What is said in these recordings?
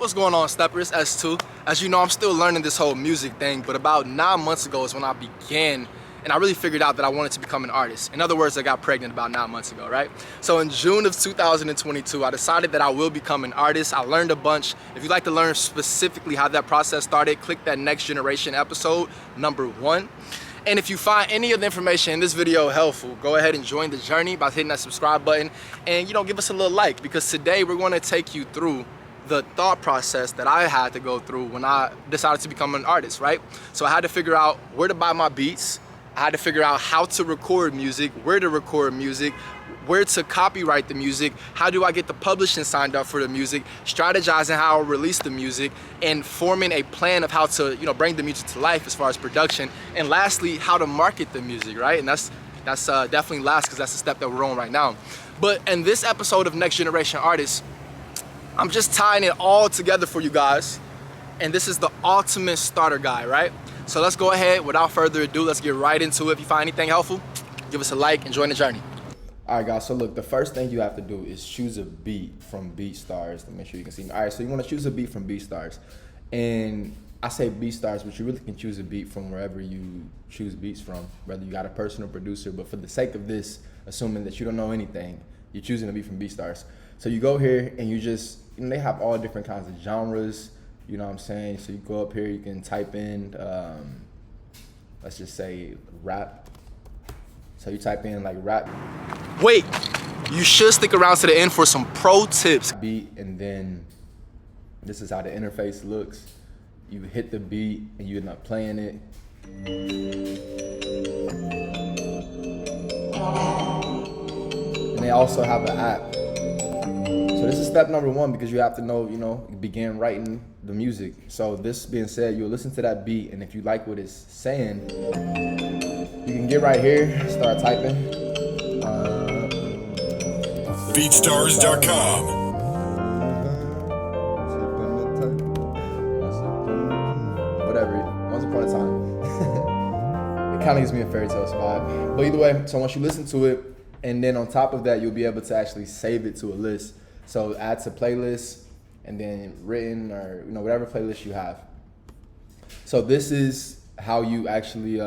What's going on, Steppers? S2. As you know, I'm still learning this whole music thing, but about 9 months ago is when I began and I really figured out that I wanted to become an artist. In other words, I got pregnant about 9 months ago, right? So in June of 2022, I decided that I will become an artist. I learned a bunch. If you'd like to learn specifically how that process started, click that Next Generation episode, number 1. And if you find any of the information in this video helpful, go ahead and join the journey by hitting that subscribe button and give us a little like, because today we're going to take you through the thought process that I had to go through when I decided to become an artist, right? So I had to figure out where to buy my beats. I had to figure out how to record music, where to record music, where to copyright the music, how do I get the publishing signed up for the music, strategizing how I release the music, and forming a plan of how to, bring the music to life as far as production, and lastly, how to market the music, right? And that's definitely last, because that's the step that we're on right now. But in this episode of Next Generation Artists, I'm just tying it all together for you guys, and this is the ultimate starter guide, right? So let's go ahead, without further ado, let's get right into it. If you find anything helpful, give us a like and join the journey. All right, guys, so look, the first thing you have to do is choose a beat from BeatStars to make sure you can see me. All right, so you want to choose a beat from BeatStars. And I say BeatStars, but you really can choose a beat from wherever you choose beats from, whether you got a personal producer, but for the sake of this, assuming that you don't know anything, you're choosing a beat from BeatStars. So you go here and you just, they have all different kinds of genres, you know what I'm saying? So you go up here, you can type in, let's just say rap. So you type in like rap. Wait, you should stick around to the end for some pro tips. Beat, and then this is how the interface looks. You hit the beat and you end up playing it. And they also have an app. So this is step number 1, because you have to know, begin writing the music. So this being said, you'll listen to that beat, and if you like what it's saying, you can get right here, start typing. BeatStars.com. Whatever, once upon a time. It kind of gives me a fairy tale vibe. But either way, so once you listen to it, and then on top of that, you'll be able to actually save it to a list. So add to playlist, and then written, or whatever playlist you have. So this is how you actually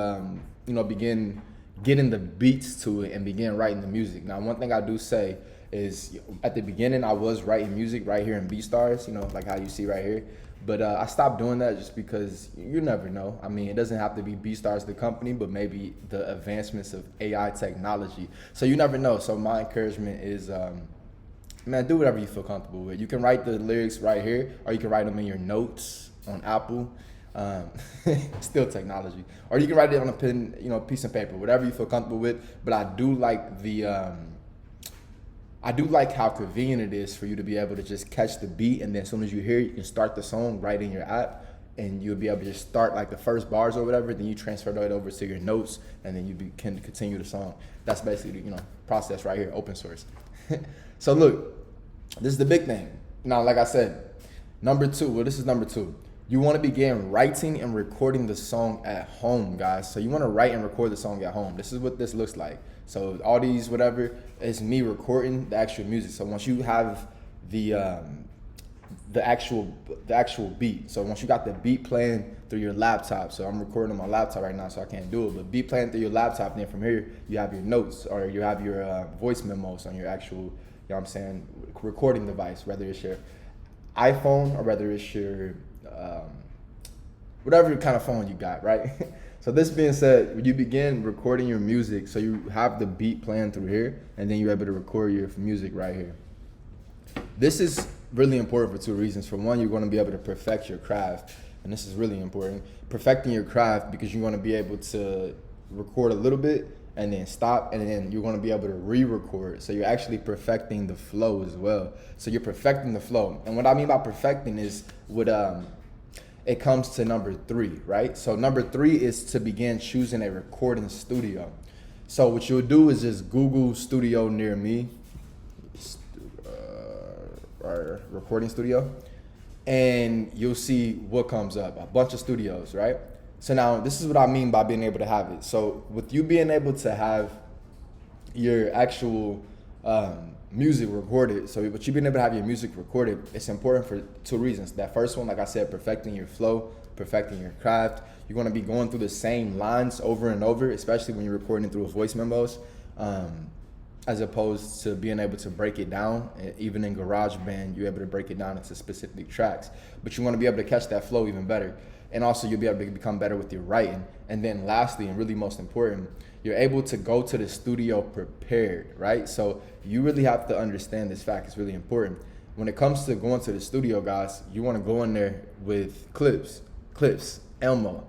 begin getting the beats to it and begin writing the music. Now, one thing I do say is, at the beginning I was writing music right here in BeatStars, like how you see right here. But I stopped doing that just because you never know. I mean, it doesn't have to be BeatStars the company, but maybe the advancements of AI technology. So you never know. So my encouragement is, man, do whatever you feel comfortable with. You can write the lyrics right here, or you can write them in your notes on Apple. Still technology. Or you can write it on a pen, piece of paper, whatever you feel comfortable with. But I do like how convenient it is for you to be able to just catch the beat, and then as soon as you hear it, you can start the song right in your app, and you'll be able to just start like the first bars or whatever, then you transfer that over to your notes, and then you can continue the song. That's basically the process right here, open source. So look, this is the big thing. Now, like I said, this is number 2. You want to begin writing and recording the song at home, guys. So you want to write and record the song at home. This is what this looks like. So all these, whatever, is me recording the actual music. So once you have the actual beat. So once you got the beat playing through your laptop. So I'm recording on my laptop right now, so I can't do it. But beat playing through your laptop, and then from here you have your notes, or you have your voice memos on your actual, recording device, whether it's your iPhone or whether it's your whatever kind of phone you got, right? So this being said, when you begin recording your music, so you have the beat playing through here, and then you're able to record your music right here. This is really important for 2 reasons. For one, you're going to be able to perfect your craft, and this is really important. Perfecting your craft, because you're going to be able to record a little bit and then stop, and then you're going to be able to re-record. So you're actually perfecting the flow as well. So you're perfecting the flow. And what I mean by perfecting is it comes to number 3, right? So number 3 is to begin choosing a recording studio. So what you'll do is just Google studio near me, or recording studio, and you'll see what comes up, a bunch of studios, right? So now this is what I mean by being able to have it. So with you being able to have your actual music recorded. So, but you being able to have your music recorded, it's important for two reasons. That first one, like I said, perfecting your flow, perfecting your craft. You're going to be going through the same lines over and over, especially when you're recording through voice memos, as opposed to being able to break it down. Even in GarageBand, you're able to break it down into specific tracks, but you want to be able to catch that flow even better. And also you'll be able to become better with your writing. And then lastly, and really most important, you're able to go to the studio prepared, right? So you really have to understand this fact. It's really important. When it comes to going to the studio, guys, you want to go in there with clips, Elmo.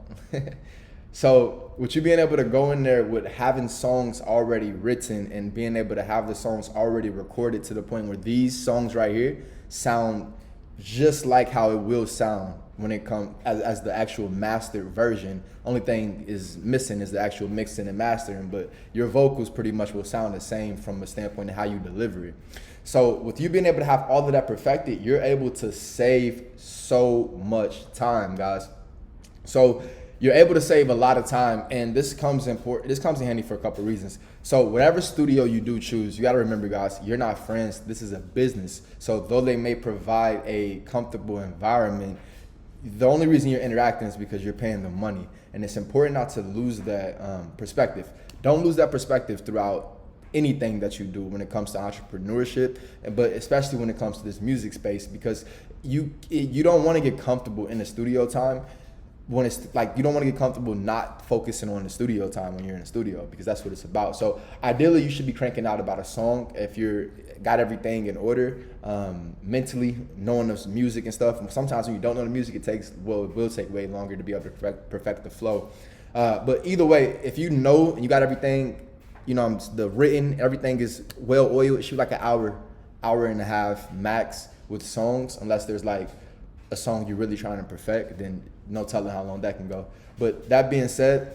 So with you being able to go in there with having songs already written and being able to have the songs already recorded to the point where these songs right here sound just like how it will sound when it comes as the actual mastered version. Only thing is missing is the actual mixing and mastering, but your vocals pretty much will sound the same from a standpoint of how you deliver it. So with you being able to have all of that perfected, you're able to save so much time, guys. So you're able to save a lot of time, and this comes in handy for a couple of reasons. So whatever studio you do choose, you got to remember, guys, you're not friends. This is a business. So though they may provide a comfortable environment, the only reason you're interacting is because you're paying them money. And it's important not to lose that perspective. Don't lose that perspective throughout anything that you do when it comes to entrepreneurship, but especially when it comes to this music space, because you don't want to get comfortable in the studio time. When it's like, you don't want to get comfortable not focusing on the studio time when you're in the studio, because that's what it's about. So ideally you should be cranking out about a song if you're got everything in order, mentally knowing the music and stuff. And sometimes when you don't know the music, it will take way longer to be able to perfect the flow. But either way, if you know and you got everything, the written, everything is well oiled, shoot like an hour and a half max with songs, unless there's like a song you're really trying to perfect, then no telling how long that can go. But that being said,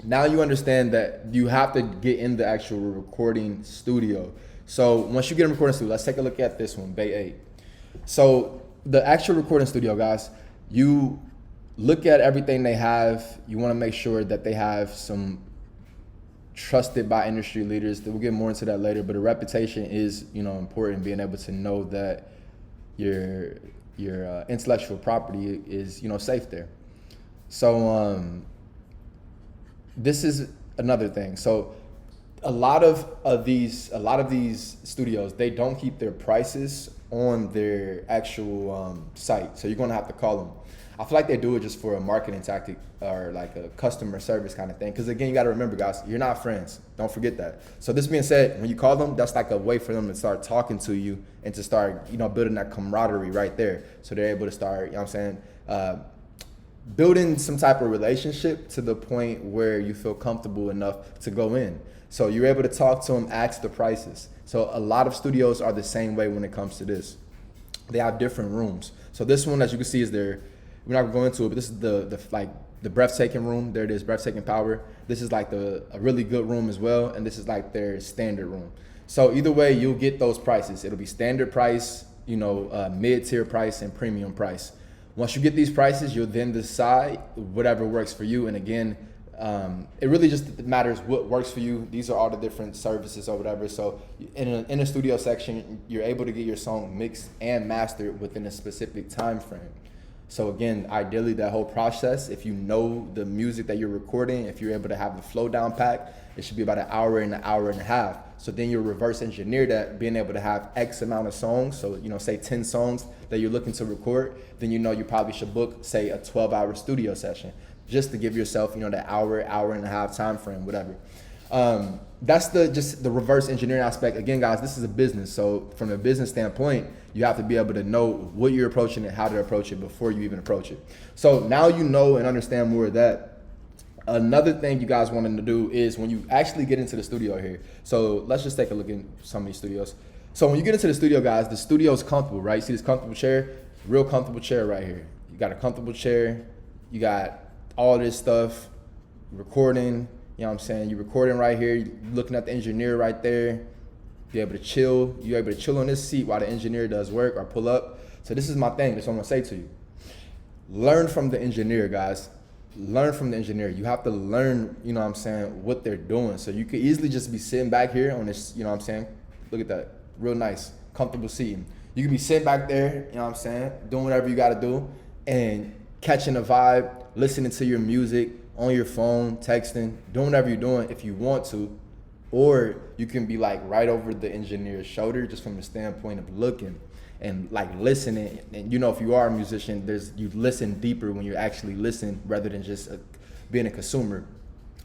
now you understand that you have to get in the actual recording studio. So once you get in the recording studio, let's take a look at this one, Bay 8. So the actual recording studio, guys, you look at everything they have. You want to make sure that they have some trusted by industry leaders. We'll get more into that later, but a reputation is, important. Being able to know that your intellectual property is, safe there. So this is another thing. So a lot of these studios, they don't keep their prices on their actual site. So you're gonna have to call them. I feel like they do it just for a marketing tactic or like a customer service kind of thing. Because again, you got to remember, guys, you're not friends. Don't forget that. So this being said, when you call them, that's like a way for them to start talking to you and to start, building that camaraderie right there. So they're able to start, building some type of relationship to the point where you feel comfortable enough to go in. So you're able to talk to them, ask the prices. So a lot of studios are the same way when it comes to this. They have different rooms. So this one, as you can see, is we're not gonna go into it, but this is the breathtaking room. There it is, breathtaking power. This is like a really good room as well, and this is like their standard room. So either way, you'll get those prices. It'll be standard price, mid-tier price, and premium price. Once you get these prices, you'll then decide whatever works for you. And again, it really just matters what works for you. These are all the different services or whatever. So in a studio section, you're able to get your song mixed and mastered within a specific time frame. So again, ideally that whole process, if you know the music that you're recording, if you're able to have the flow down pat, it should be about an hour and a half. So then you'll reverse engineer that, being able to have X amount of songs. So, say 10 songs that you're looking to record, then you probably should book, say, a 12-hour studio session just to give yourself, that hour and a half time frame, whatever. That's just the reverse engineering aspect. Again, guys, this is a business. So from a business standpoint, you have to be able to know what you're approaching and how to approach it before you even approach it. So now you know and understand more of that. Another thing you guys wanted to do is when you actually get into the studio here. So let's just take a look at some of these studios. So when you get into the studio, guys, the studio is comfortable, right? You see this comfortable chair? Real comfortable chair right here. You got a comfortable chair. You got all this stuff, recording. You're recording right here. You're looking at the engineer right there. You're able to chill. You're able to chill on this seat while the engineer does work or pull up. So this is my thing. That's what I'm gonna say to you. Learn from the engineer, guys. Learn from the engineer. You have to learn, what they're doing. So you could easily just be sitting back here on this, Look at that. real nice, comfortable seating. You can be sitting back there, you know what I'm saying, doing whatever you gotta do, and catching a vibe, listening to your music on your phone, texting, doing whatever you're doing if you want to. Or you can be like right over the engineer's shoulder, just from the standpoint of looking and like listening. And you know, if you are a musician, you listen deeper when you actually listen rather than just being a consumer.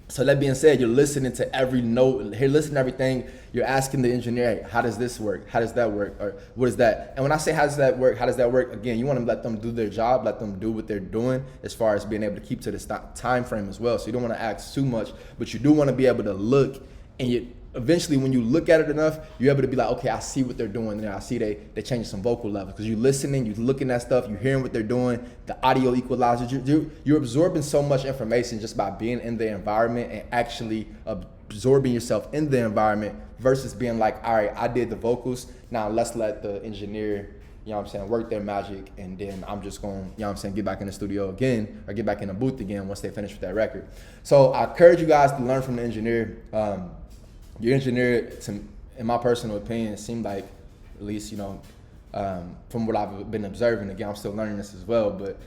So that being said, you're listening to every note, you're listening to everything. You're asking the engineer, hey, how does this work? How does that work? Or what is that? And when I say how does that work? Again, you want to let them do their job, let them do what they're doing as far as being able to keep to the time frame as well. So you don't want to ask too much, but you do want to be able to look, and eventually when you look at it enough, you're able to be like, okay, I see what they're doing there. I see they changing some vocal levels, because you're listening, you're looking at stuff, you're hearing what they're doing, the audio equalizers. You're absorbing so much information just by being in the environment and actually absorbing yourself in the environment versus being like, all right, I did the vocals, now let's let the engineer, you know what I'm saying, work their magic, and then I'm just going, you know what I'm saying, get back in the studio again or get back in the booth again once they finish with that record. So I encourage you guys to learn from the engineer. Your engineer, in my personal opinion, seemed like, at least, you know, from what I've been observing, again, I'm still learning this as well, but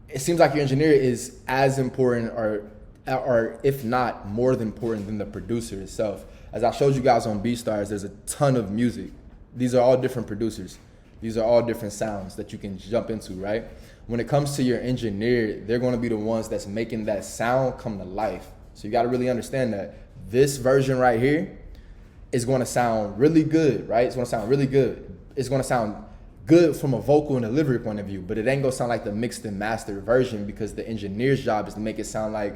it seems like your engineer is as important or if not more than important than the producer itself. As I showed you guys on BeatStars, there's a ton of music. These are all different producers. These are all different sounds that you can jump into, right? When it comes to your engineer, they're going to be the ones that's making that sound come to life. So you got to really understand that this version right here is going to sound really good, right? It's going to sound really good. It's going to sound good from a vocal and delivery point of view, but it ain't going to sound like the mixed and mastered version, because the engineer's job is to make it sound like,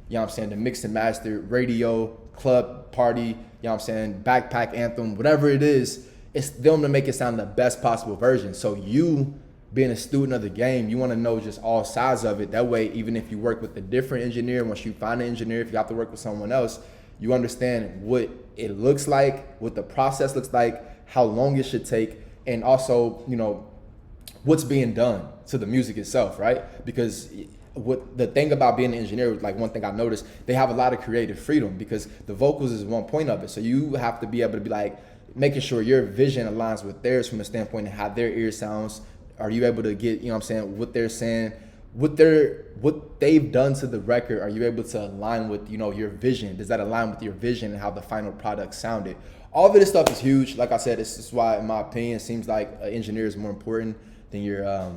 you know what I'm saying, the mixed and mastered radio, club, party, you know what I'm saying, backpack anthem, whatever it is, it's them to make it sound the best possible version. So you, being a student of the game, you want to know just all sides of it. That way, even if you work with a different engineer, once you find an engineer, if you have to work with someone else, you understand what it looks like, what the process looks like, how long it should take, and also, you know, what's being done to the music itself, right? Because what the thing about being an engineer, like one thing I noticed, they have a lot of creative freedom, because the vocals is one point of it. So you have to be able to be like, making sure your vision aligns with theirs from the standpoint of how their ear sounds. Are you able to get, you know what I'm saying, what they're saying, what they've done to the record? Are you able to align with, you know, your vision? Does that align with your vision and how the final product sounded? All of this stuff is huge. Like I said, this is why, in my opinion, it seems like an engineer is more important than your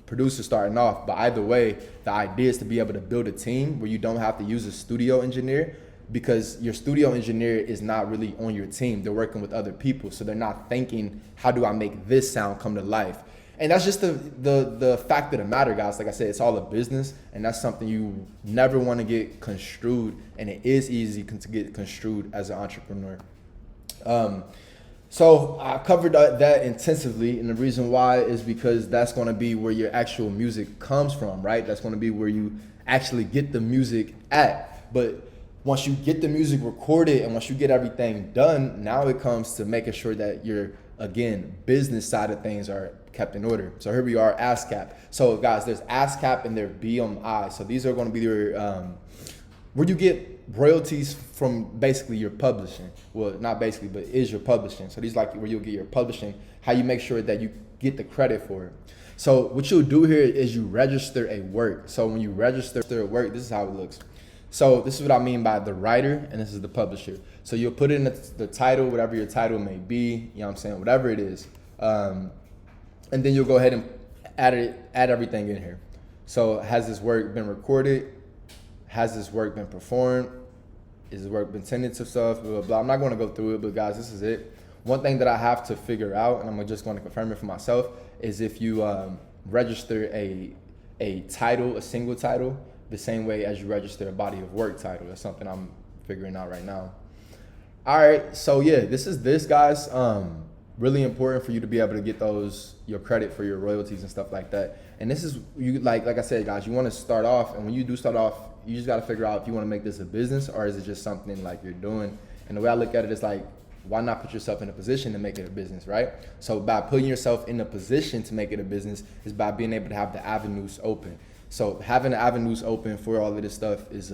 producer starting off. But either way, the idea is to be able to build a team where you don't have to use a studio engineer, because your studio engineer is not really on your team. They're working with other people, so they're not thinking, how do I make this sound come to life? And that's just the fact of the matter, guys. Like I said, it's all a business, and that's something you never want to get construed, and it is easy to get construed as an entrepreneur. So I covered that intensively, and the reason why is because that's going to be where your actual music comes from, right? That's going to be where you actually get the music at. But once you get the music recorded and once you get everything done, now it comes to making sure that your, again, business side of things are kept in order. So here we are, ASCAP. So guys, there's ASCAP and there's BMI. So these are going to be your where you get royalties from, basically your publishing. Well, not basically, but is your publishing. So these like where you'll get your publishing, how you make sure that you get the credit for it. So what you'll do here is you register a work. So when you register a work, this is how it looks. So this is what I mean by the writer, and this is the publisher. So you'll put in the title, whatever your title may be, you know what I'm saying, whatever it is. And then you'll go ahead and add everything in here. So has this work been recorded? Has this work been performed? Is this work been tended to stuff? Blah, blah, blah. I'm not going to go through it, but guys, this is it. One thing that I have to figure out, and I'm just going to confirm it for myself, is if you register a title, a single title, the same way as you register a body of work title. That's something I'm figuring out right now. All right, so yeah, this is this, guys. Really important for you to be able to get your credit for your royalties and stuff like that. And this is, you like I said, guys, you want to start off, and when you do start off, you just got to figure out if you want to make this a business or is it just something like you're doing. And the way I look at it is like, why not put yourself in a position to make it a business, right? So by putting yourself in a position to make it a business is by being able to have the avenues open. So having the avenues open for all of this stuff is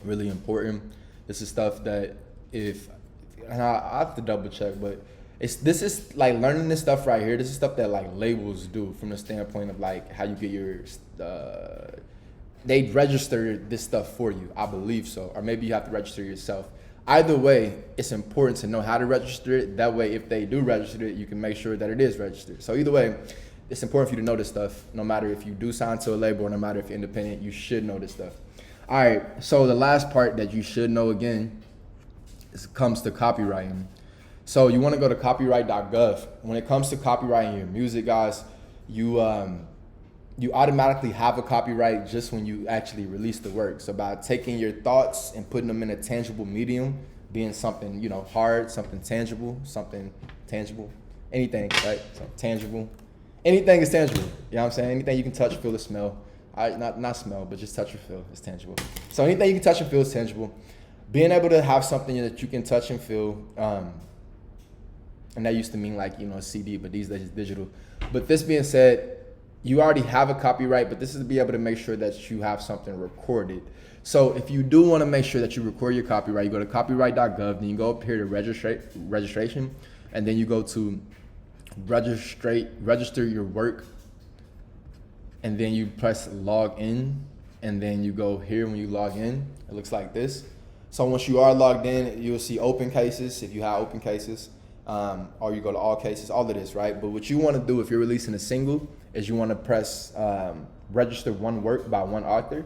really important. This is stuff that and I have to double check, but This is like learning this stuff right here. This is stuff that like labels do from the standpoint of like how you get your they register this stuff for you. I believe so, or maybe you have to register yourself. Either way, it's important to know how to register it. That way, if they do register it, you can make sure that it is registered. So either way, it's important for you to know this stuff. No matter if you do sign to a label or no matter if you're independent, you should know this stuff. All right, so the last part that you should know again comes to copywriting. So you want to go to copyright.gov. When it comes to copywriting your music, guys, you automatically have a copyright just when you actually release the work. So by taking your thoughts and putting them in a tangible medium, being something, hard, something tangible, anything, right? So tangible. Anything is tangible. You know what I'm saying? Anything you can touch, feel, or smell. Not smell, but just touch or feel is tangible. So anything you can touch and feel is tangible. Being able to have something that you can touch and feel, and that used to mean like, CD, but these days it's digital. But this being said, you already have a copyright, but this is to be able to make sure that you have something recorded. So if you do want to make sure that you record your copyright, you go to copyright.gov, then you go up here to registration, and then you go to register your work, and then you press log in, and then you go here. When you log in, it looks like this. So once you are logged in, you'll see open cases if you have open cases, or you go to all cases, all of this, right? But what you want to do if you're releasing a single is you want to press register one work by one author.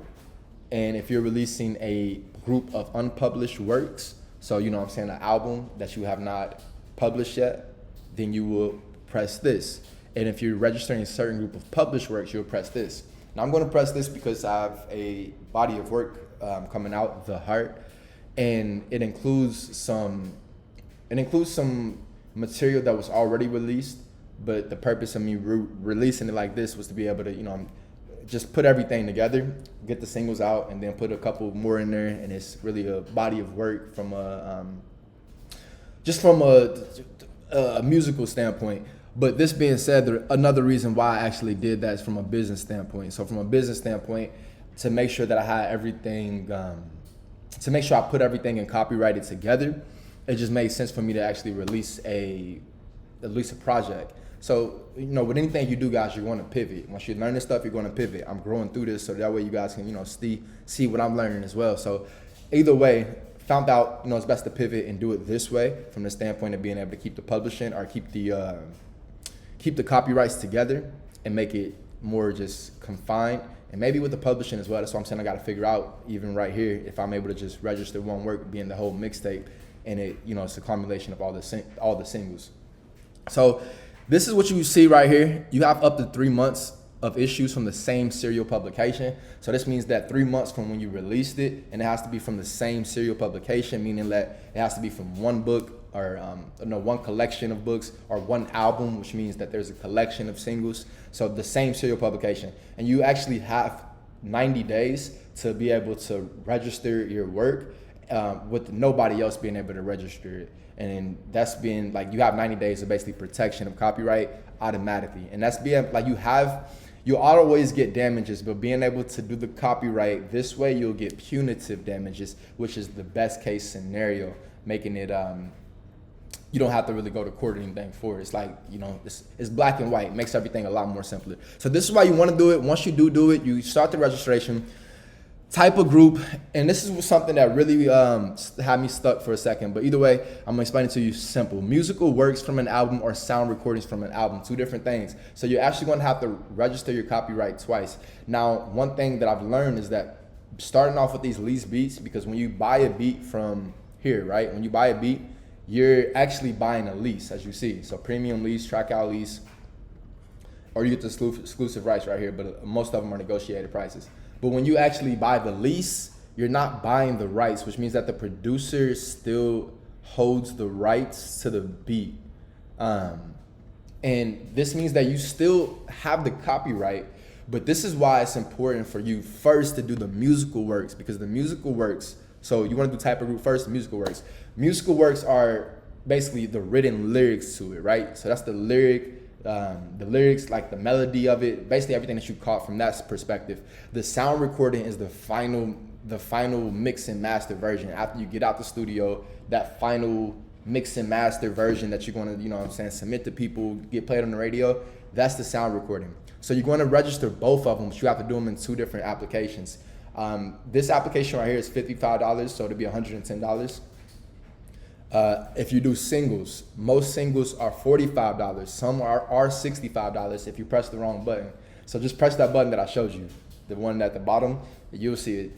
And if you're releasing a group of unpublished works, so an album that you have not published yet, then you will press this. And if you're registering a certain group of published works, you'll press this. Now I'm going to press this because I have a body of work coming out, The Heart, and it includes some material that was already released, but the purpose of me releasing it like this was to be able to, just put everything together, get the singles out, and then put a couple more in there, and it's really a body of work from a musical standpoint. But this being said, another reason why I actually did that is from a business standpoint. So from a business standpoint, to make sure that I had everything, to make sure I put everything and copyrighted together, it just made sense for me to actually release a project. So, with anything you do, guys, you're going to pivot. Once you learn this stuff, you're going to pivot. I'm growing through this, so that way you guys can, see what I'm learning as well. So either way, found out, it's best to pivot and do it this way from the standpoint of being able to keep the publishing or keep the copyrights together and make it more just confined. And maybe with the publishing as well. That's what I'm saying. I got to figure out even right here if I'm able to just register one work being the whole mixtape, and it, it's a combination of all the singles. So this is what you see right here. You have up to 3 months of issues from the same serial publication. So this means that 3 months from when you released it, and it has to be from the same serial publication, meaning that it has to be from one book or one collection of books, or one album, which means that there's a collection of singles. So the same serial publication. And you actually have 90 days to be able to register your work with nobody else being able to register it. And that's being like, you have 90 days of basically protection of copyright automatically. And that's being like, you'll always get damages, but being able to do the copyright this way, you'll get punitive damages, which is the best case scenario, making it, you don't have to really go to court or anything for it. It's like, it's black and white. It makes everything a lot more simpler. So this is why you want to do it. Once you do it, you start the registration, type a group, and this is something that really had me stuck for a second. But either way, I'm gonna explain it to you simple. Musical works from an album or sound recordings from an album, two different things. So you're actually gonna have to register your copyright twice. Now, one thing that I've learned is that starting off with these lease beats, because when you buy a beat from here, right? When you buy a beat, you're actually buying a lease, as you see. So premium lease, track out lease, or you get the exclusive rights right here, but most of them are negotiated prices. But when you actually buy the lease, you're not buying the rights, which means that the producer still holds the rights to the beat. And this means that you still have the copyright, but this is why it's important for you first to do the musical works, because the musical works, so you want to do type of group first, the musical works. Musical works are basically the written lyrics to it, right? So that's the lyrics, like the melody of it, basically everything that you caught from that perspective. The sound recording is the final mix and master version. After you get out the studio, that final mix and master version that you're going to, you know what I'm saying, submit to people, get played on the radio, that's the sound recording. So you're going to register both of them, but you have to do them in 2 different applications. This application right here is $55, so it'll be $110. If you do singles, most singles are $45. Some are $65 if you press the wrong button. So just press that button that I showed you, the one at the bottom. You'll see it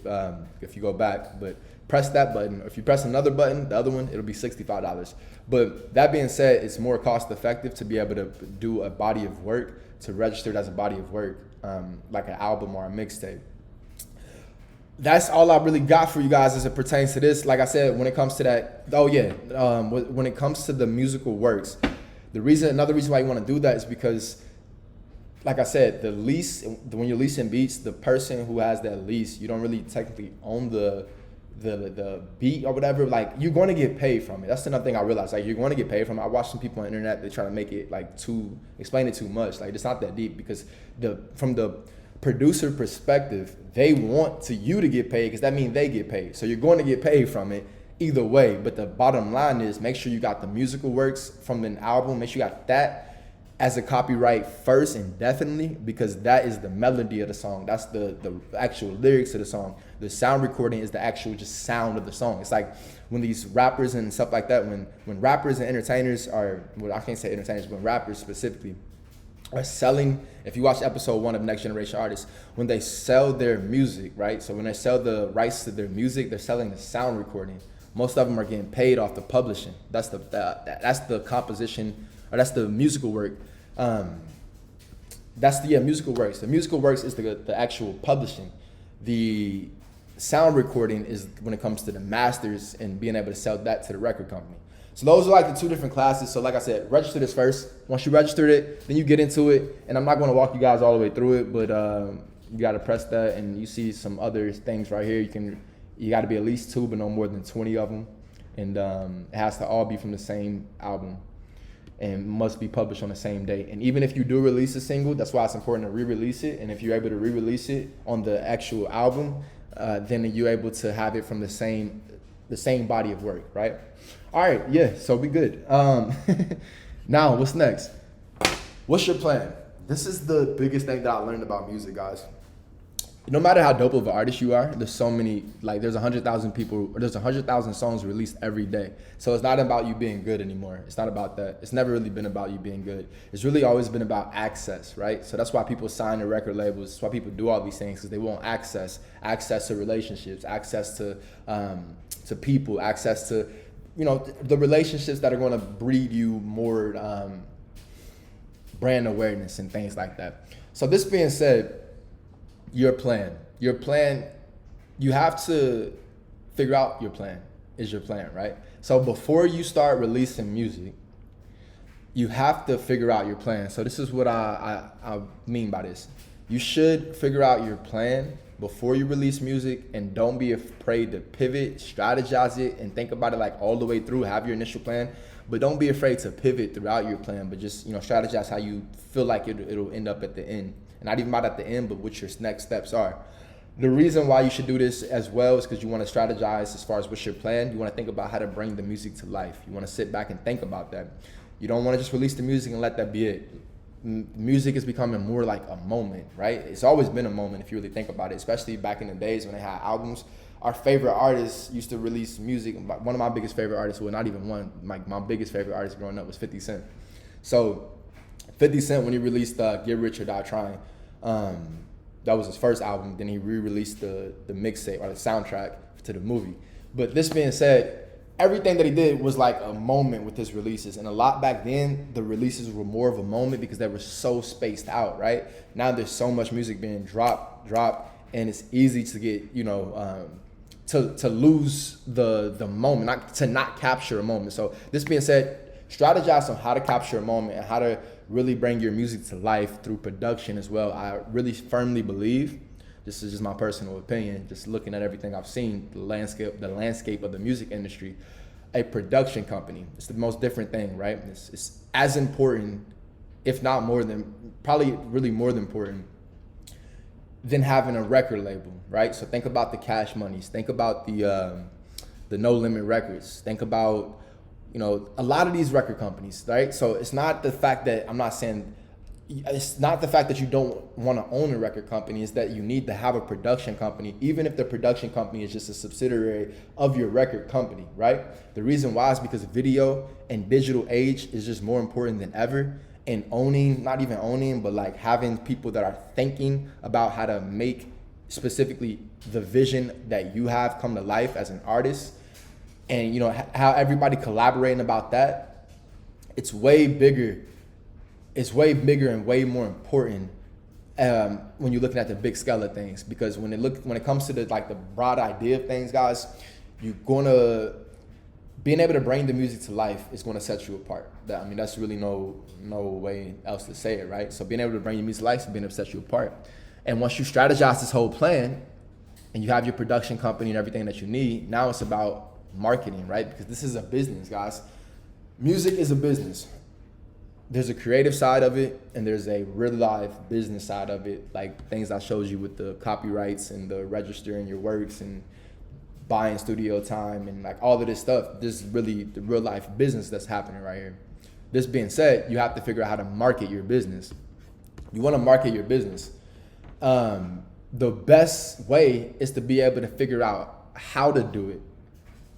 if you go back, but press that button. If you press another button, the other one, it'll be $65. But that being said, it's more cost effective to be able to do a body of work, to register it as a body of work, like an album or a mixtape. That's all I really got for you guys as it pertains to this. Like I said, when it comes to that, when it comes to the musical works, another reason why you want to do that is because, like I said, the lease, when you're leasing beats, the person who has that lease, you don't really technically own the beat or whatever. Like, you're going to get paid from it. That's another thing I realized. Like, you're going to get paid from it. I watched some people on the internet, they try to make it like explain it too much. Like, it's not that deep, because from the producer perspective, they want you to get paid, because that means they get paid. So you're going to get paid from it either way. But the bottom line is, make sure you got the musical works from an album. Make sure you got that as a copyright first, and definitely, because that is the melody of the song. That's the actual lyrics of the song. The sound recording is the actual just sound of the song. It's like when these rappers and stuff like that, when rappers and entertainers I can't say entertainers, but rappers specifically are selling, if you watch episode 1 of Next Generation Artists, when they sell their music, right? So when they sell the rights to their music, they're selling the sound recording. Most of them are getting paid off the publishing. That's the composition, or that's the musical work. Musical works. The musical works is the actual publishing. The sound recording is when it comes to the masters and being able to sell that to the record company. So those are like the 2 different classes. So like I said, register this first. Once you registered it, then you get into it. And I'm not going to walk you guys all the way through it, but you got to press that, and you see some other things right here. You got to be at least 2, but no more than 20 of them. And it has to all be from the same album, and must be published on the same day. And even if you do release a single, that's why it's important to re-release it. And if you're able to re-release it on the actual album, then you're able to have it from the same body of work, right? All right, yeah, so we good. Now, what's next? What's your plan? This is the biggest thing that I learned about music, guys. No matter how dope of an artist you are, there's so many, like there's 100,000 people, or there's 100,000 songs released every day. So it's not about you being good anymore. It's not about that. It's never really been about you being good. It's really always been about access, right? So that's why people sign to record labels. That's why people do all these things, because they want access to relationships, access to people, access to, the relationships that are going to breed you more brand awareness and things like that. So this being said, your plan, you have to figure out your plan is your plan, right? So before you start releasing music, you have to figure out your plan. So this is what I mean by this. You should figure out your plan before you release music, and don't be afraid to pivot, strategize it, and think about it like all the way through. Have your initial plan, but don't be afraid to pivot throughout your plan, but just, strategize how you feel like it'll end up at the end. Not even about at the end, but what your next steps are. The reason why you should do this as well is because you want to strategize as far as what's your plan. You want to think about how to bring the music to life. You want to sit back and think about that. You don't want to just release the music and let that be it. Music is becoming more like a moment, right? It's always been a moment if you really think about it, especially back in the days when they had albums. Our favorite artists used to release music. One of my biggest favorite artists, well, not even one, my biggest favorite artist growing up was 50 Cent. So 50 Cent, when he released Get Rich or Die Trying, that was his first album. Then he re-released the mixtape or the soundtrack to the movie. But this being said, everything that he did was like a moment with his releases. And a lot back then, the releases were more of a moment because they were so spaced out, right? Now there's so much music being dropped, and it's easy to get, to lose the moment, not capture a moment. So this being said, strategize on how to capture a moment and how to really bring your music to life through production as well. I really firmly believe, this is just my personal opinion, just looking at everything I've seen, the landscape of the music industry, a production company, it's the most different thing, right? It's as important, if not more than, probably really more than important than having a record label, right? So think about the Cash Moneys, think about the No Limit Records, think about you know, a lot of these record companies, right? So it's not the fact that I'm not saying, it's not the fact that you don't want to own a record company, it's that you need to have a production company, even if the production company is just a subsidiary of your record company, right? The reason why is because video and digital age is just more important than ever. And owning, not even owning, but like having people that are thinking about how to make specifically the vision that you have come to life as an artist, and you know how everybody collaborating about that, it's way bigger and way more important when you're looking at the big scale of things. Because when it comes to the broad idea of things, guys, being able to bring the music to life is going to set you apart. I mean, that's really no way else to say it, right? So being able to bring your music to life is being able to set you apart. And once you strategize this whole plan and you have your production company and everything that you need, now it's about marketing, right? Because this is a business, guys. Music is a business. There's a creative side of it and there's a real life business side of it, like things I showed you with the copyrights and the registering your works and buying studio time and like all of this stuff. This is really the real life business that's happening right here. This being said, you have to figure out how to market your business. You want to market your business. The best way is to be able to figure out how to do it,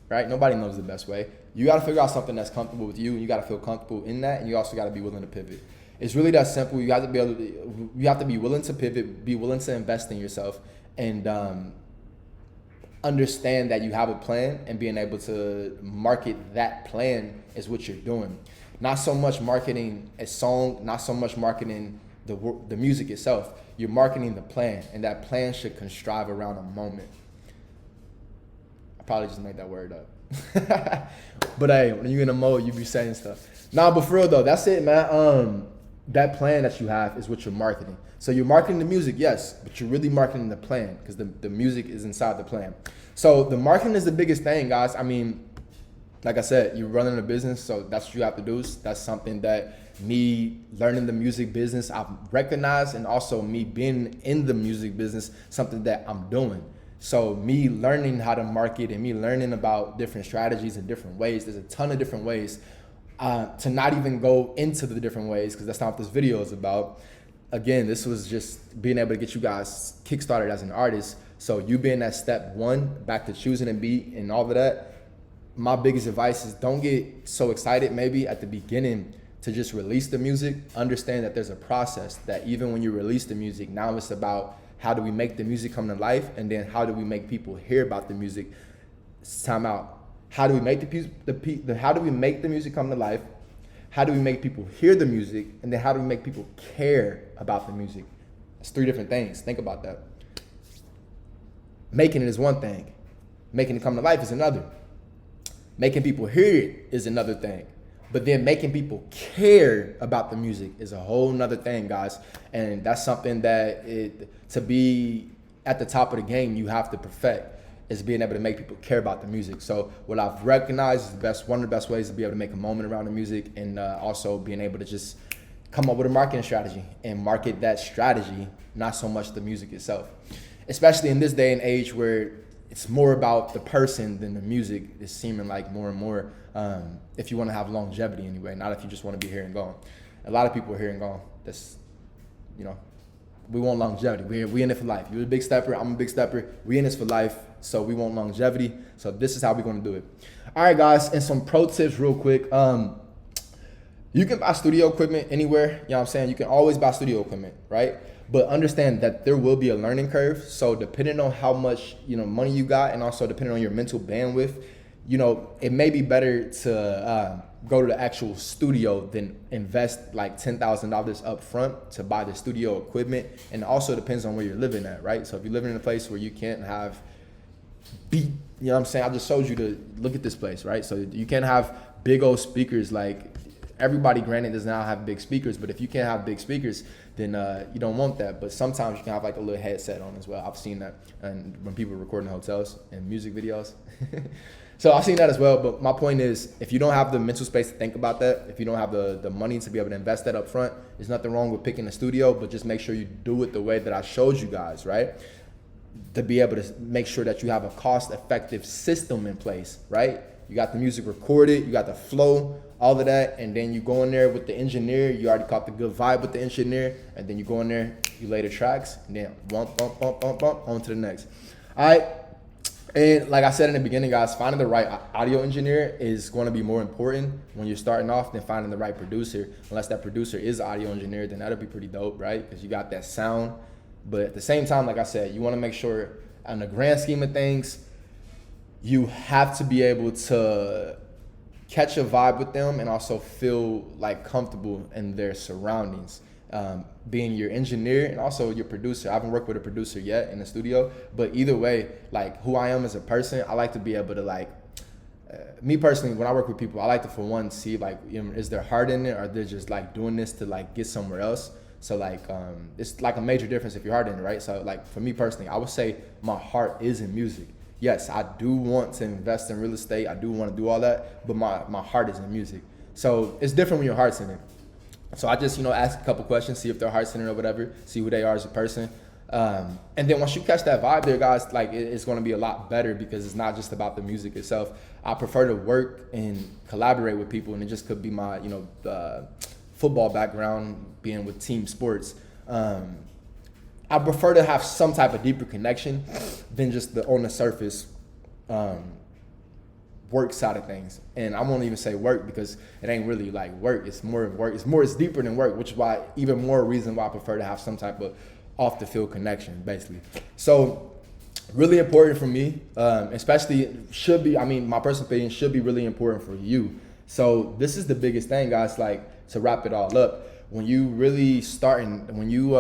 right? Nobody knows the best way. You got to figure out something that's comfortable with you, and you got to feel comfortable in that, and you also got to be willing to pivot. It's really that simple. You have to be willing to pivot, be willing to invest in yourself, and understand that you have a plan, and being able to market that plan is what you're doing. Not so much marketing a song, not so much marketing the music itself. You're marketing the plan, and that plan should constrive around a moment. I probably just made that word up. But hey, when you're in a mode, you be saying stuff. Nah, but for real though, that's it, man. That plan that you have is what you're marketing. So you're marketing the music, yes, but you're really marketing the plan because the music is inside the plan. So the marketing is the biggest thing, guys. I mean, like I said, you're running a business, so that's what you have to do. That's something that me learning the music business, I've recognized, and also me being in the music business, something that I'm doing. So me learning how to market and me learning about different strategies and different ways, there's a ton of different ways to not even go into the different ways because that's not what this video is about. Again, this was just being able to get you guys kickstarted as an artist. So you being at step one, back to choosing a beat and all of that, my biggest advice is don't get so excited maybe at the beginning to just release the music. Understand that there's a process, that even when you release the music, now it's about how do we make the music come to life, and then how do we make people hear about the music. Time out. How do we make how do we make the music come to life? How do we make people hear the music? And then how do we make people care about the music? It's three different things. Think about that. Making it is one thing. Making it come to life is another. Making people hear it is another thing. But then making people care about the music is a whole nother thing, guys. And that's something that to be at the top of the game, you have to perfect, is being able to make people care about the music. So what I've recognized is one of the best ways to be able to make a moment around the music, and also being able to just come up with a marketing strategy and market that strategy, not so much the music itself. Especially in this day and age where it's more about the person than the music. It's seeming like more and more, if you want to have longevity anyway, not if you just want to be here and gone. A lot of people are here and gone. That's, we want longevity. We in it for life. You're a big stepper, I'm a big stepper. We in this for life, so we want longevity. So this is how we're going to do it. All right, guys, and some pro tips real quick. You can buy studio equipment anywhere. You know what I'm saying? You can always buy studio equipment, right? But understand that there will be a learning curve. So depending on how much money you got, and also depending on your mental bandwidth, it may be better to go to the actual studio than invest like $10,000 up front to buy the studio equipment. And also depends on where you're living at, right? So if you're living in a place where you can't have beat, you know what I'm saying? I just showed you to look at this place, right? So you can't have big old speakers. Like everybody, granted, does not have big speakers, but if you can't have big speakers, then you don't want that. But sometimes you can have like a little headset on as well. I've seen that, and when people record in hotels and music videos. So I've seen that as well. But my point is, if you don't have the mental space to think about that, if you don't have the money to be able to invest that up front, there's nothing wrong with picking a studio, but just make sure you do it the way that I showed you guys, right? To be able to make sure that you have a cost-effective system in place, right? You got the music recorded, you got the flow, all of that, and then you go in there with the engineer. You already caught the good vibe with the engineer, and then you go in there, you lay the tracks, and then bump, bump, bump, bump, bump, on to the next. All right. And like I said in the beginning, guys, finding the right audio engineer is going to be more important when you're starting off than finding the right producer. Unless that producer is an audio engineer, then that'll be pretty dope, right? Because you got that sound. But at the same time, like I said, you want to make sure on the grand scheme of things, you have to be able to catch a vibe with them and also feel like comfortable in their surroundings. Being your engineer and also your producer. I haven't worked with a producer yet in the studio, but either way, like who I am as a person, I like to be able to like, me personally, when I work with people, I like to, for one, see like, is their heart in it, or they're just like doing this to like get somewhere else. So like, it's like a major difference if your heart in it, right? So like for me personally, I would say my heart is in music. Yes, I do want to invest in real estate. I do want to do all that, but my heart is in music. So it's different when your heart's in it. So I just, ask a couple questions, see if their heart's in it or whatever, see who they are as a person. And then once you catch that vibe there, guys, like it's going to be a lot better because it's not just about the music itself. I prefer to work and collaborate with people, and it just could be my, football background, being with team sports. I prefer to have some type of deeper connection than just the on the surface work side of things. And I won't even say work because it ain't really like work. It's more work. It's deeper than work, which is why even more reason why I prefer to have some type of off the field connection, basically. So really important for me, especially should be, my personal opinion should be really important for you. So this is the biggest thing, guys, like to wrap it all up. When you really when you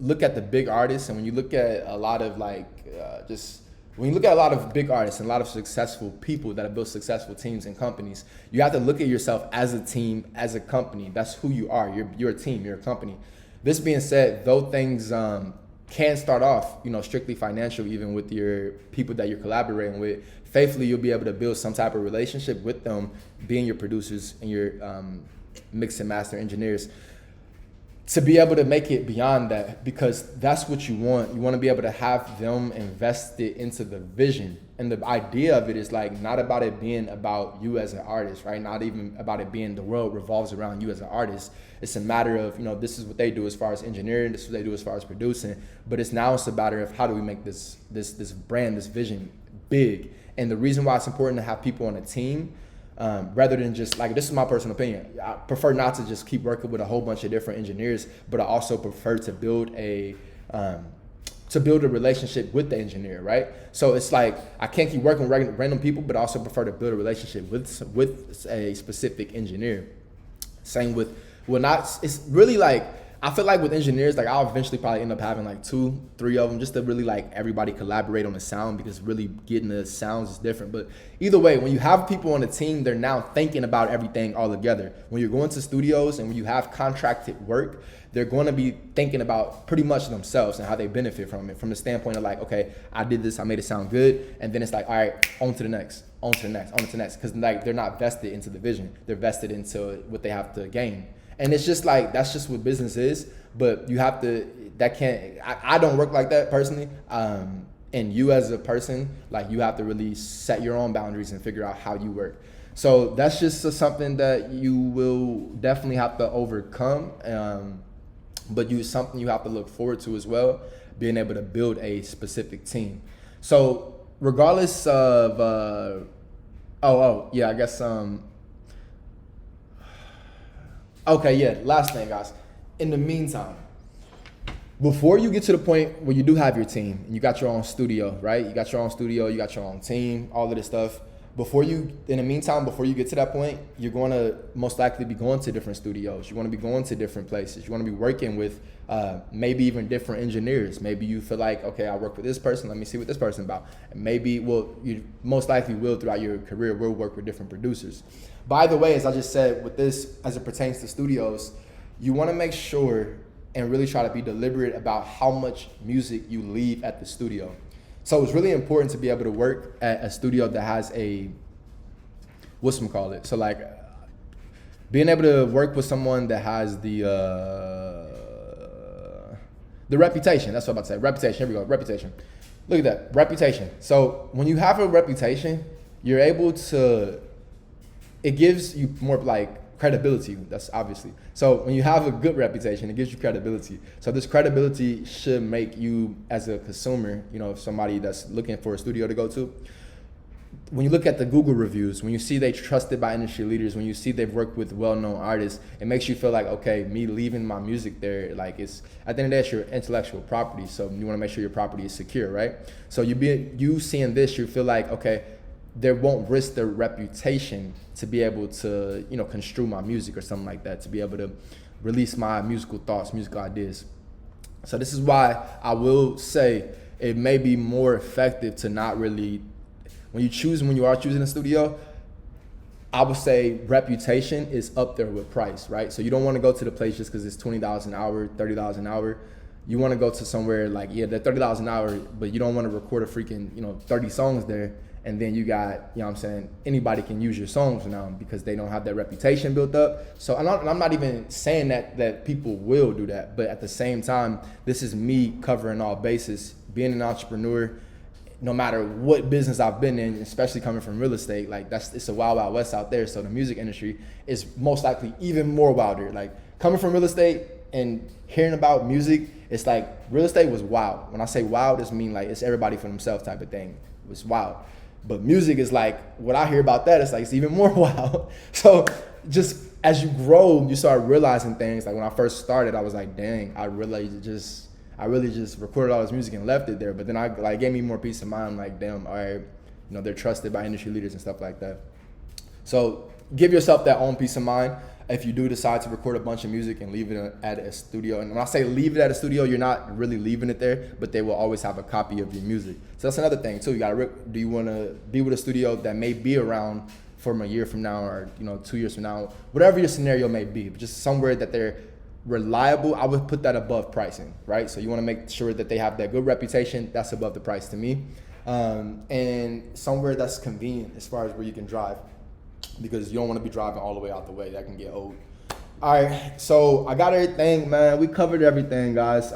look at the big artists and when you look at a lot of when you look at a lot of big artists and a lot of successful people that have built successful teams and companies, you have to look at yourself as a team, as a company. That's who you are. You're a team, you're a company. This being said, though things can start off, strictly financial, even with your people that you're collaborating with, faithfully, you'll be able to build some type of relationship with them, being your producers and your mix and master engineers, to be able to make it beyond that, because that's what you want. You want to be able to have them invested into the vision. And the idea of it is like not about it being about you as an artist, right? Not even about it being the world revolves around you as an artist. It's a matter of, this is what they do as far as engineering, this is what they do as far as producing. But it's a matter of how do we make this brand, this vision big. And the reason why it's important to have people on a team, rather than just like, this is my personal opinion, I prefer not to just keep working with a whole bunch of different engineers, but I also prefer to build a relationship with the engineer, right? So it's like, I can't keep working with random people, but I also prefer to build a relationship with a specific engineer. Same with, it's really like, I feel like with engineers, like I'll eventually probably end up having like 2-3 of them, just to really like everybody collaborate on the sound, because really getting the sounds is different. But either way, when you have people on the team, they're now thinking about everything all together. When you're going to studios and when you have contracted work, they're going to be thinking about pretty much themselves and how they benefit from it, from the standpoint of like, okay, I did this, I made it sound good. And then it's like, all right, on to the next, on to the next, on to the next. Because like they're not vested into the vision. They're vested into what they have to gain. And it's just like, that's just what business is. But you have to, I don't work like that personally. And you as a person, like you have to really set your own boundaries and figure out how you work. So that's just something that you will definitely have to overcome. But something you have to look forward to as well, being able to build a specific team. So regardless of, I guess, okay, yeah, last thing, guys. In the meantime, before you get to the point where you do have your team and you got your own studio, right? You got your own studio, you got your own team, all of this stuff. Before you get to that point, you're going to most likely be going to different studios. You're going to be going to different places. You're going to be working with maybe even different engineers. Maybe you feel like, okay, I work with this person. Let me see what this person's about. And maybe, you most likely will throughout your career, will work with different producers. By the way, as I just said, with this, as it pertains to studios, you want to make sure and really try to be deliberate about how much music you leave at the studio. So it's really important to be able to work at a studio that has so like being able to work with someone that has the reputation. That's what I'm about to say. Reputation. Here we go. Reputation. Look at that. Reputation. So when you have a reputation, you're able to, it gives you more like credibility. That's obviously. So when you have a good reputation, it gives you credibility. So this credibility should make you, as a consumer, you know, somebody that's looking for a studio to go to, when you look at the Google reviews, when you see they trusted by industry leaders, when you see they've worked with well-known artists, it makes you feel like, okay, me leaving my music there, like, it's, at the end of the day, it's your intellectual property. So you want to make sure your property is secure, right? So you seeing this, you feel like, okay, they won't risk their reputation to be able to, you know, construe my music or something like that, to be able to release my musical thoughts, musical ideas. So this is why I will say it may be more effective to not really, when you are choosing a studio, I would say reputation is up there with price, right? So you don't want to go to the place just because it's $20 an hour, $30 an hour. You want to go to somewhere like, yeah, they're $30 an hour, but you don't want to record a freaking, 30 songs there. And then you got, you know what I'm saying, anybody can use your songs now because they don't have that reputation built up. So I'm not even saying that people will do that, but at the same time, this is me covering all bases, being an entrepreneur. No matter what business I've been in, especially coming from real estate, like it's a wild, wild west out there. So the music industry is most likely even more wilder. Like coming from real estate and hearing about music, it's like real estate was wild. When I say wild, it's mean like it's everybody for themselves type of thing. It was wild. But music is like, what I hear about that, it's like, it's even more wild. So just as you grow, you start realizing things. Like when I first started, I was like, dang, I really just recorded all this music and left it there. But then it gave me more peace of mind. Like, damn, all right, they're trusted by industry leaders and stuff like that. So give yourself that own peace of mind. If you do decide to record a bunch of music and leave it at a studio, and when I say leave it at a studio, you're not really leaving it there, but they will always have a copy of your music. So that's another thing too. Do you want to be with a studio that may be around from a year from now or 2 years from now, whatever your scenario may be, but just somewhere that they're reliable. I would put that above pricing, right? So you want to make sure that they have that good reputation. That's above the price to me, and somewhere that's convenient as far as where you can drive, because you don't want to be driving all the way out the way. That can get old. All right, so I got everything, man. We covered everything, guys.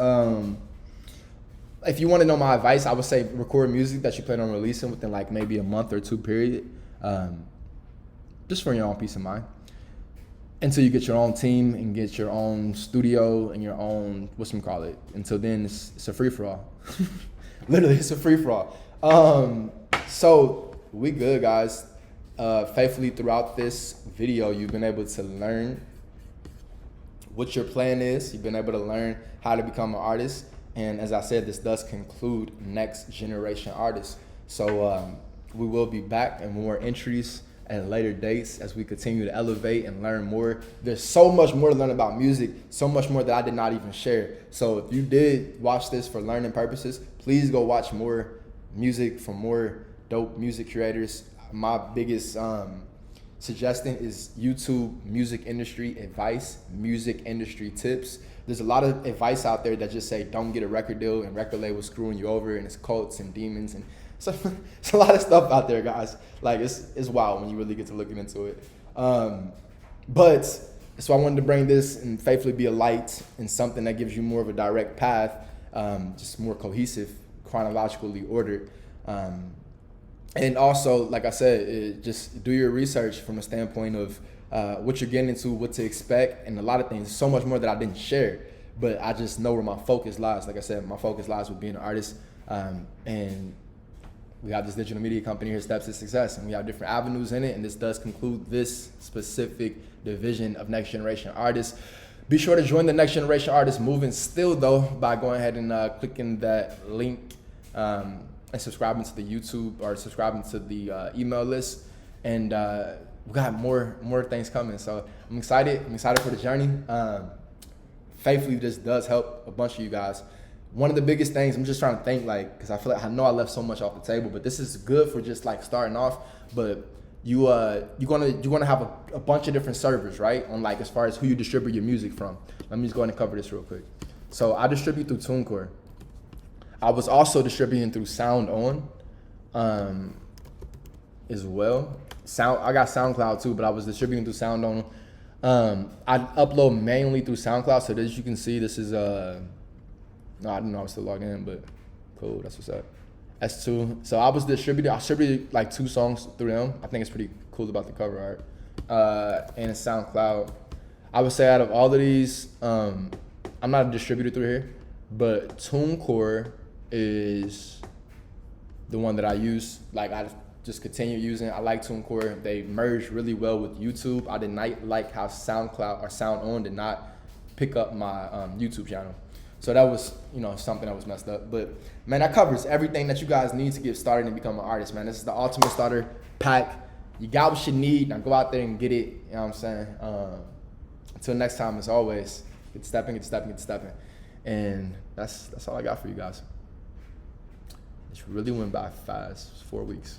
If you want to know my advice, I would say record music that you plan on releasing within like maybe a month or two period, just for your own peace of mind. Until you get your own team and get your own studio and your own, until then it's a free-for-all. Literally, it's a free-for-all. So we good, guys. Faithfully throughout this video, you've been able to learn what your plan is. You've been able to learn how to become an artist. And as I said, this does conclude Next Generation Artists. So we will be back and more entries at later dates as we continue to elevate and learn more. There's so much more to learn about music, so much more that I did not even share. So if you did watch this for learning purposes, please go watch more music from more dope music creators. My biggest suggestion is YouTube music industry advice, music industry tips. There's a lot of advice out there that just say don't get a record deal and record labels screwing you over and it's cults and demons, and so it's a lot of stuff out there, guys. Like it's wild when you really get to looking into it. But so I wanted to bring this and faithfully be a light and something that gives you more of a direct path, just more cohesive, chronologically ordered. And also, like I said, just do your research from a standpoint of what you're getting into, what to expect, and a lot of things. So much more that I didn't share, but I just know where my focus lies. Like I said, my focus lies with being an artist, and we have this digital media company here, Steps to Success, and we have different avenues in it, and this does conclude this specific division of Next Generation Artists. Be sure to join the Next Generation Artists movement still, though, by going ahead and clicking that link and subscribing to the YouTube or subscribing to the email list. And we got more things coming. So I'm excited. I'm excited for the journey. Faithfully, this does help a bunch of you guys. One of the biggest things, I'm just trying to think, like, because I feel like I know I left so much off the table, but this is good for just like starting off. But you're gonna have a bunch of different servers, right? On like as far as who you distribute your music from. Let me just go ahead and cover this real quick. So I distribute through TuneCore. I was also distributing through SoundOn as well. I got SoundCloud too, but I was distributing through SoundOn. I upload mainly through SoundCloud, so as you can see, this is no, I didn't know I was still logged in, but cool, that's what's up. S2. So I was distributed. I distributed like 2 songs through them. I think it's pretty cool about the cover art. And it's SoundCloud. I would say out of all of these, I'm not a distributor through here, but TuneCore is the one that I use. Like I just continue using. I like TuneCore. They merged really well with YouTube. I did not like how SoundCloud or SoundOn did not pick up my YouTube channel. So that was, something that was messed up. But man, that covers everything that you guys need to get started and become an artist, man. This is the ultimate starter pack. You got what you need. Now go out there and get it. You know what I'm saying? Until next time, as always, get stepping. And that's all I got for you guys. It really went by fast. It was 4 weeks.